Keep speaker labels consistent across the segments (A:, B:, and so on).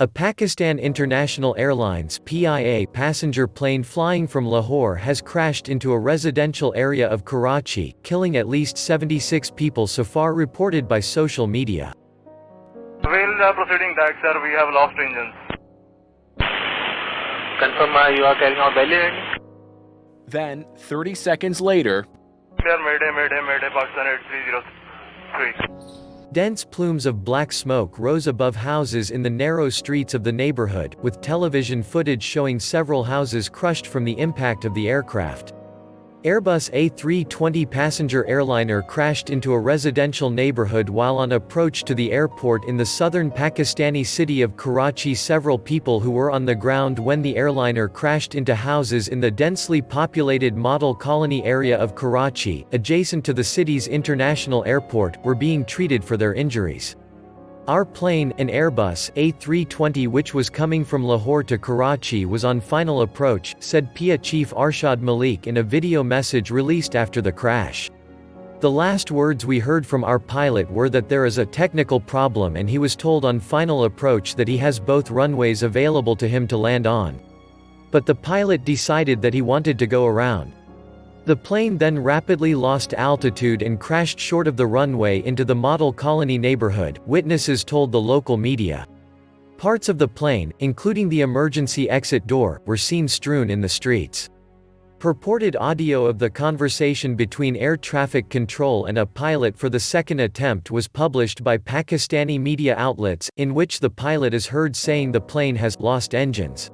A: A Pakistan International Airlines (PIA) passenger plane flying from Lahore has crashed into a residential area of Karachi, killing at least 76 people so far, reported by social media.
B: We'll proceeding that, sir. We have lost engines.
C: Confirm you are carrying out belly landing?
D: Then, 30 seconds later,
B: Sir, Mayday, Pakistan 8303.
A: Dense plumes of black smoke rose above houses in the narrow streets of the neighborhood, with television footage showing several houses crushed from the impact of the aircraft. Airbus A320 passenger airliner crashed into a residential neighborhood while on approach to the airport in the southern Pakistani city of Karachi. Several people who were on the ground when the airliner crashed into houses in the densely populated model colony area of Karachi, adjacent to the city's international airport, were being treated for their injuries. Our plane, an Airbus A320 which was coming from Lahore to Karachi, was on final approach, said PIA chief Arshad Malik in a video message released after the crash. The last words we heard from our pilot were that there is a technical problem and he was told on final approach that he has both runways available to him to land on. But the pilot decided that he wanted to go around. The plane then rapidly lost altitude and crashed short of the runway into the model colony neighborhood, witnesses told the local media. Parts of the plane, including the emergency exit door, were seen strewn in the streets. Purported audio of the conversation between air traffic control and a pilot for the second attempt was published by Pakistani media outlets, in which the pilot is heard saying the plane has lost engines.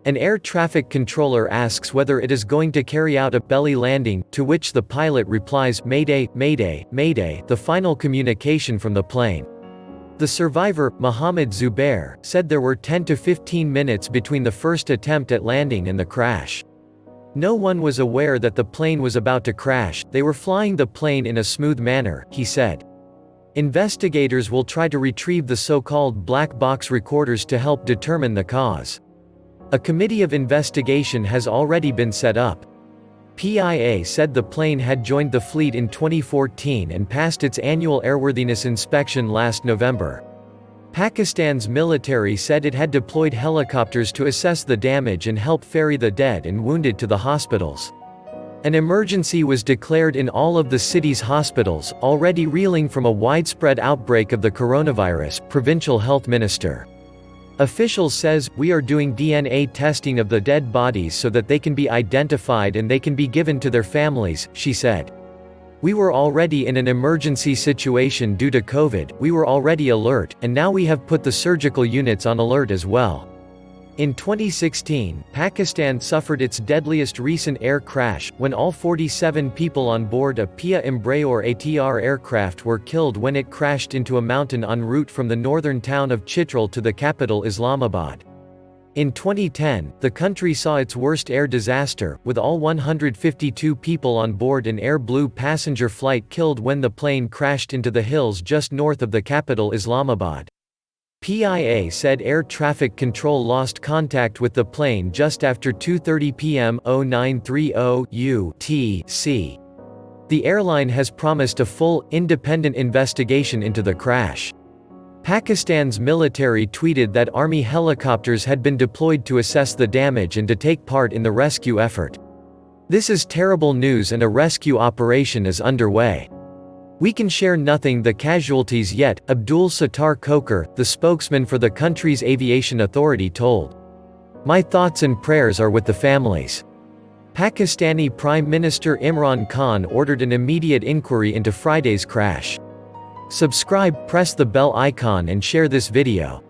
A: An air traffic controller asks whether it is going to carry out a belly landing, to which the pilot replies, "Mayday, Mayday, Mayday," the final communication from the plane. The survivor, Mohammed Zubair, said there were 10 to 15 minutes between the first attempt at landing and the crash. No one was aware that the plane was about to crash, they were flying the plane in a smooth manner, he said. Investigators will try to retrieve the so-called black box recorders to help determine the cause. A committee of investigation has already been set up. PIA said the plane had joined the fleet in 2014 and passed its annual airworthiness inspection last November. Pakistan's military said it had deployed helicopters to assess the damage and help ferry the dead and wounded to the hospitals. An emergency was declared in all of the city's hospitals, already reeling from a widespread outbreak of the coronavirus, provincial health minister. Officials says, "We are doing DNA testing of the dead bodies so that they can be identified and they can be given to their families," she said. "We were already in an emergency situation due to COVID, we were already alert, and now we have put the surgical units on alert as well." In 2016, Pakistan suffered its deadliest recent air crash, when all 47 people on board a PIA Embraer ATR aircraft were killed when it crashed into a mountain en route from the northern town of Chitral to the capital Islamabad. In 2010, the country saw its worst air disaster, with all 152 people on board an Air Blue passenger flight killed when the plane crashed into the hills just north of the capital Islamabad. PIA said air traffic control lost contact with the plane just after 2:30 p.m. 0930 UTC. The airline has promised a full, independent investigation into the crash. Pakistan's military tweeted that army helicopters had been deployed to assess the damage and to take part in the rescue effort. "This is terrible news and a rescue operation is underway. We can share nothing the casualties yet," Abdul Sattar Khokhar, the spokesman for the country's aviation authority told. "My thoughts and prayers are with the families." Pakistani Prime Minister Imran Khan ordered an immediate inquiry into Friday's crash. Subscribe, press the bell icon and share this video.